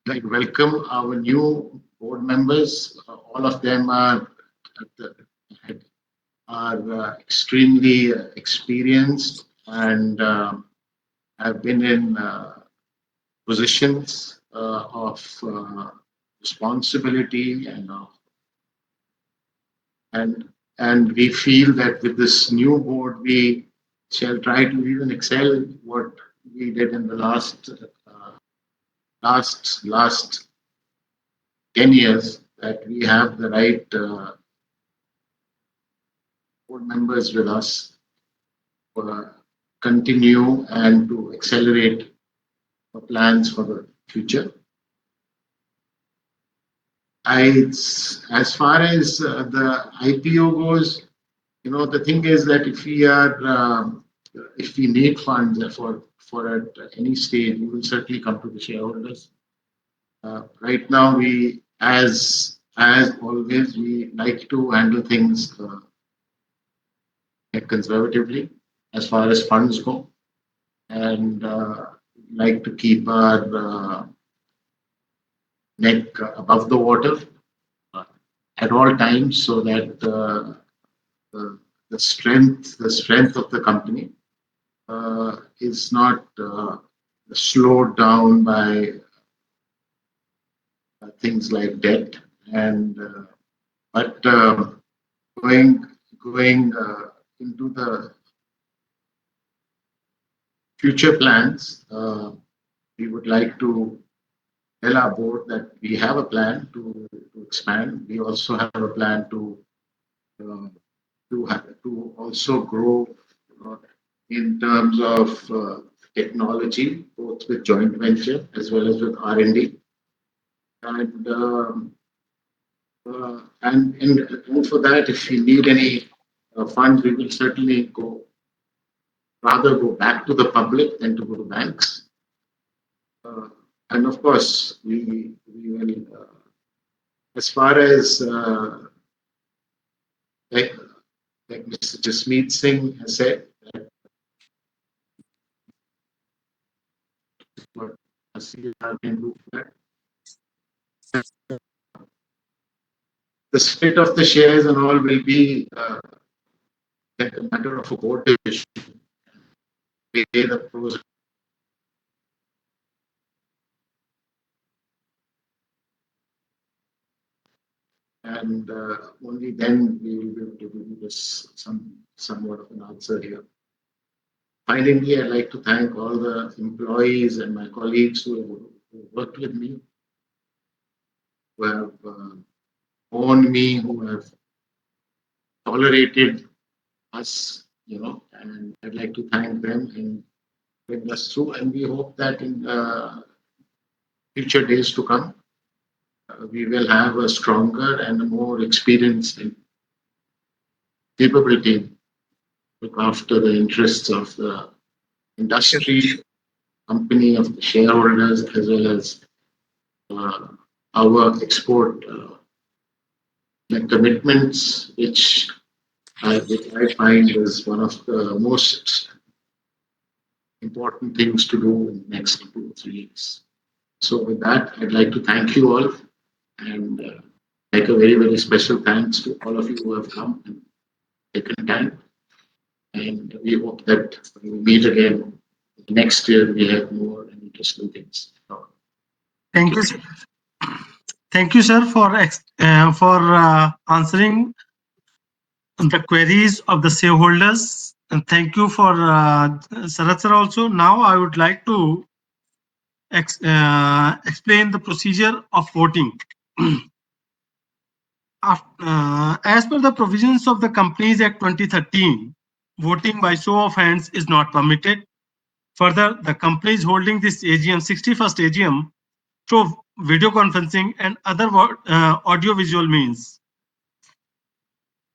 like, welcome our new board members. All of them are are extremely experienced and have been in positions of responsibility and we feel that with this new board we shall try to even excel what we did in the last 10 years, that we have the right board members with us for continue and to accelerate our plans for the future. As far as the IPO goes, the thing is that if we need funds for at any stage, we will certainly come to the shareholders. Right now, as always, we like to handle things conservatively as far as funds go, and like to keep our neck above the water at all times, so that the strength of the company is not slowed down by things like debt but going into the future plans, we would like to tell our board that we have a plan to expand. We also have a plan to also grow in terms of technology, both with joint venture as well as with R&D. And for that, if we need any funds, we will certainly rather go back to the public than to go to banks. And of course, we will, as far as like Mr. Jasmeet Singh has said, what CSR can do for that. The split of the shares and all will be a matter of a board decision. We weigh the pros. And only then we will be able to give you this somewhat of an answer here. Finally, I'd like to thank all the employees and my colleagues who worked with me, who have owned me, who have tolerated us, and I'd like to thank them and bring us through. And we hope that in future days to come, we will have a stronger and a more experienced and capable team look after the interests of the industry, company, of the shareholders, as well as our export commitments, which I find is one of the most important things to do in the next 2 or 3 years. So with that, I'd like to thank you all and make a very, very special thanks to all of you who have come and taken time. And we hope that when we meet again next year, we have more interesting things. Thank you, sir. Thank you, sir, for answering the queries of the shareholders, and thank you for Sarath sir also. Now I would like to explain the procedure of voting. As per the provisions of the Companies Act 2013, voting by show of hands is not permitted. Further, the company is holding this AGM, 61st AGM, through video conferencing and other audio-visual means,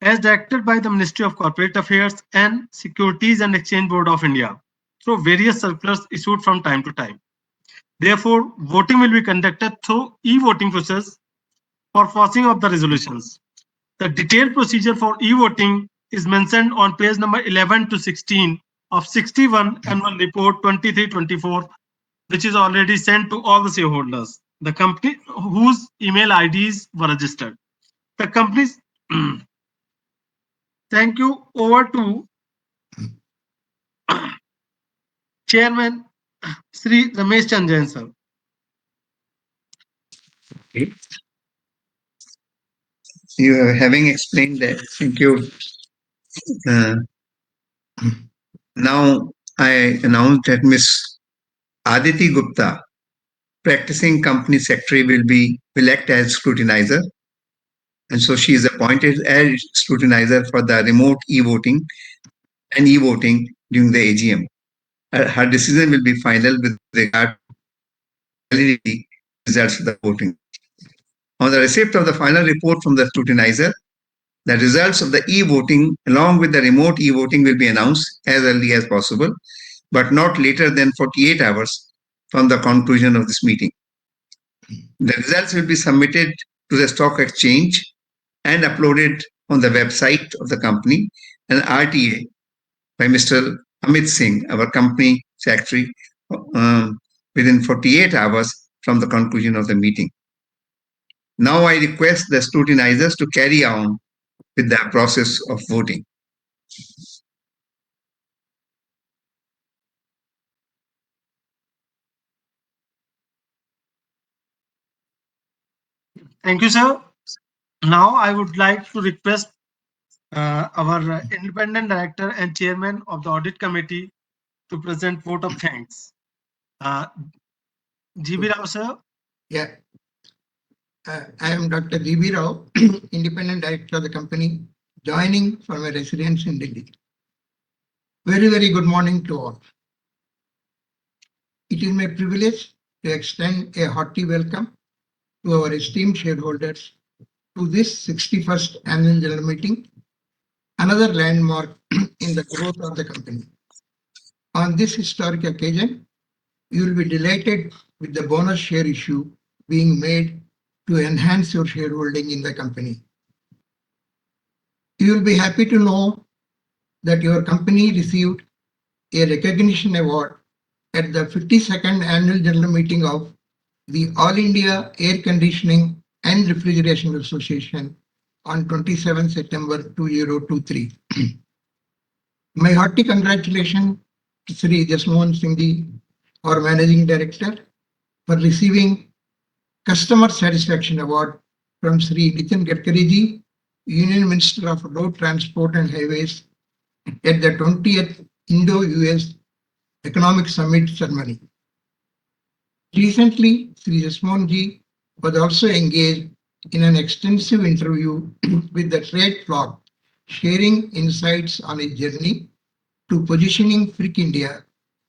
as directed by the Ministry of Corporate Affairs and Securities and Exchange Board of India, through various circulars issued from time to time. Therefore, voting will be conducted through e-voting process for passing of the resolutions. The detailed procedure for e-voting is mentioned on page number 11 to 16 of 61 Annual Report 23-24, which is already sent to all the shareholders, the company whose email IDs were registered. The companies Thank you. Over to Chairman Sri Ramesh Chandra Jain, sir. You having explained that. Thank you. Now I announce that Ms. Aditi Gupta, practicing company secretary, will act as scrutinizer. And so she is appointed as scrutinizer for the remote e-voting and e-voting during the AGM. Her decision will be final with regard to validity results of the voting. On the receipt of the final report from the scrutinizer, the results of the e-voting along with the remote e-voting will be announced as early as possible, but not later than 48 hours from the conclusion of this meeting. The results will be submitted to the stock exchange and uploaded on the website of the company and RTA by Mr. Amit Singh, our company secretary, within 48 hours from the conclusion of the meeting. Now I request the scrutinizers to carry on with the process of voting. Thank you, sir. Now I would like to request our independent director and chairman of the audit committee to present vote of thanks. GB Rao, sir. Yeah. I am Dr. GB Rao, Independent Director of the company, joining from a residence in Delhi. Very, very good morning to all. It is my privilege to extend a hearty welcome to our esteemed shareholders to this 61st annual general meeting, another landmark in the growth of the company. On this historic occasion, you will be delighted with the bonus share issue being made to enhance your shareholding in the company. You will be happy to know that your company received a recognition award at the 52nd annual general meeting of the All India Air Conditioning and Refrigeration Association on 27 September 2023. My hearty congratulations to Sri Jasmohan Singh Ji, our Managing Director, for receiving Customer Satisfaction Award from Sri Nitin Gadkari Ji, Union Minister of Road Transport and Highways, at the 20th Indo-US Economic Summit ceremony. Recently, Sri Jasmohan Ji was also engaged in an extensive interview with the trade flock, sharing insights on his journey to positioning Frick India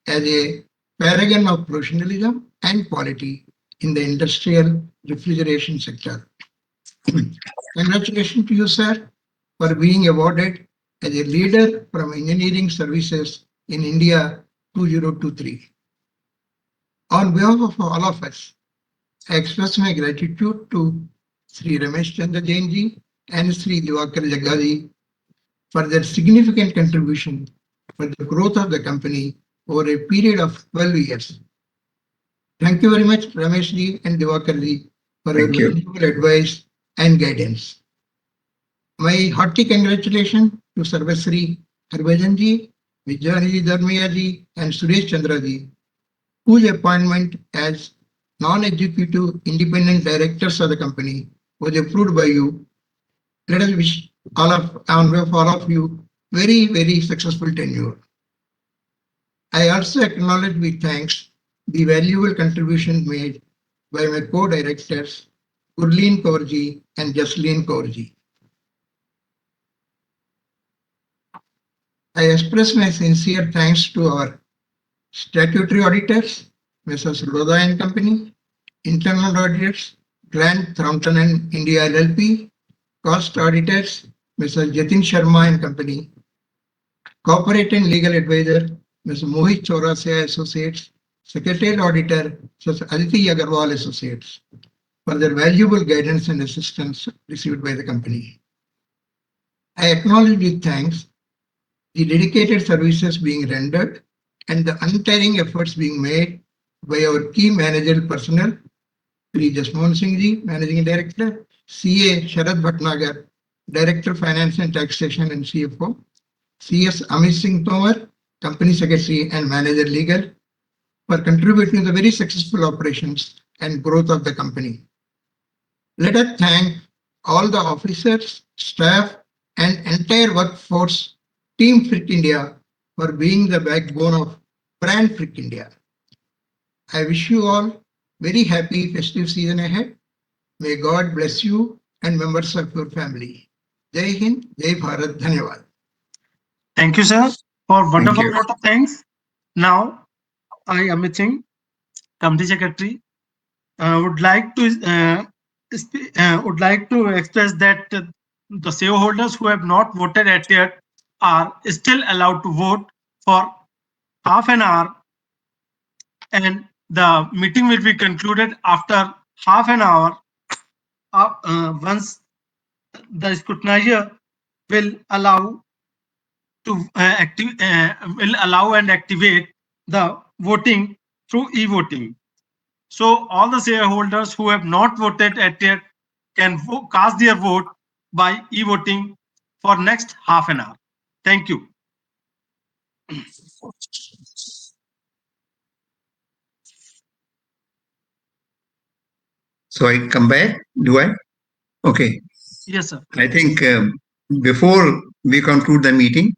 as a paragon of professionalism and quality in the industrial refrigeration sector. Congratulations to you, sir, for being awarded as a leader from engineering services in India 2023. On behalf of all of us, I express my gratitude to Sri Ramesh Chandra Jain Ji and Sri Diwakar Jagga Ji for their significant contribution for the growth of the company over a period of 12 years. Thank you very much, Ramesh Ji and Diwakar Ji, for your valuable advice and guidance. My hearty congratulations to Sarvasri Harbhajan Ji, Vijayani Dharmiya Ji, and Suresh Chandra Ji, whose appointment as non-executive independent directors of the company was approved by you. Let us wish all of you very, very successful tenure. I also acknowledge with thanks the valuable contribution made by my co-directors, Gurleen Kaur Ji and Jasleen Kaur Ji. I express my sincere thanks to our statutory auditors, Messrs. Lodha and Company, internal auditors, Grant Thornton and India LLP, cost auditors, Mr. Jatin Sharma and Company, corporate and legal advisor, Mr. Mohit Chaurasia Associates, secretarial auditor, Mr. Aditi Agarwal Associates, for their valuable guidance and assistance received by the company. I acknowledge with thanks the dedicated services being rendered and the untiring efforts being made by our key managerial personnel, Sri Jasmohan Singh Ji, Managing Director, CA Sharad Bhatnagar, Director Finance and Taxation and CFO, CS Amit Singh Tomar, Company Secretary and Manager Legal, for contributing to the very successful operations and growth of the company. Let us thank all the officers, staff, and entire workforce, Team Frick India, for being the backbone of brand Frick India. I wish you all very happy festive season ahead. May God bless you and members of your family. Jai Hind, Jai Bharat, Dhanyavad. Thank you, sir, for wonderful you. vote of thanks. Now, I, Amit Singh, Company Secretary, would like to express that the shareholders who have not voted yet are still allowed to vote for half an hour, and the meeting will be concluded after half an hour. Once the scrutinizer will allow to will allow and activate the voting through e-voting. So all the shareholders who have not voted yet can cast their vote by e-voting for next half an hour. Thank you. So I come back, do I? Okay. Yes, sir. I think before we conclude the meeting,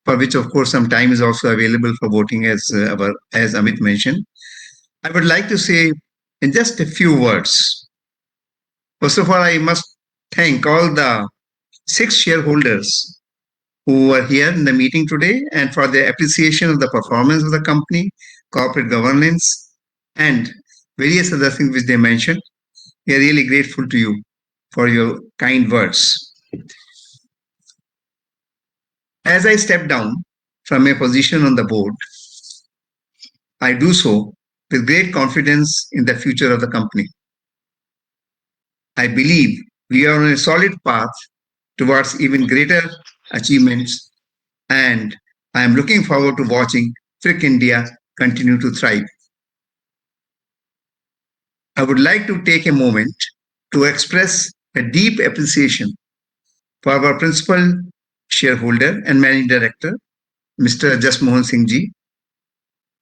for which of course some time is also available for voting as Amit mentioned, I would like to say in just a few words. First of all, I must thank all the 6 shareholders who were here in the meeting today and for their appreciation of the performance of the company, corporate governance, and various other things which they mentioned. We are really grateful to you for your kind words. As I step down from a position on the board, I do so with great confidence in the future of the company. I believe we are on a solid path towards even greater achievements, and I am looking forward to watching Frick India continue to thrive. I would like to take a moment to express a deep appreciation for our principal shareholder and managing director, Mr. Jasmohan Singh Ji.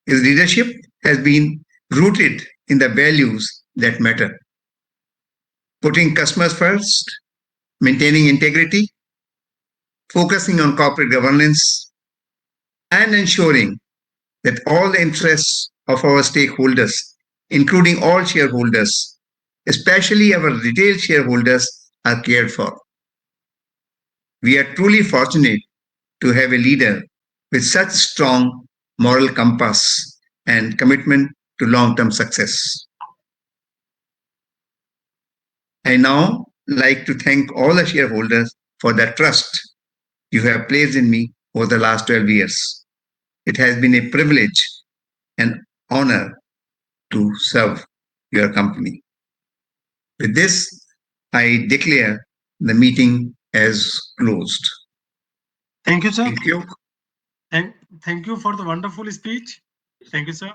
His leadership has been rooted in the values that matter: putting customers first, maintaining integrity, focusing on corporate governance, and ensuring that all the interests of our stakeholders, including all shareholders, especially our retail shareholders, are cared for. We are truly fortunate to have a leader with such strong moral compass and commitment to long-term success. I now like to thank all the shareholders for the trust you have placed in me over the last 12 years. It has been a privilege and honor to serve your company. With this, I declare the meeting as closed. Thank you, sir. Thank you. Thank you for the wonderful speech. Thank you, sir.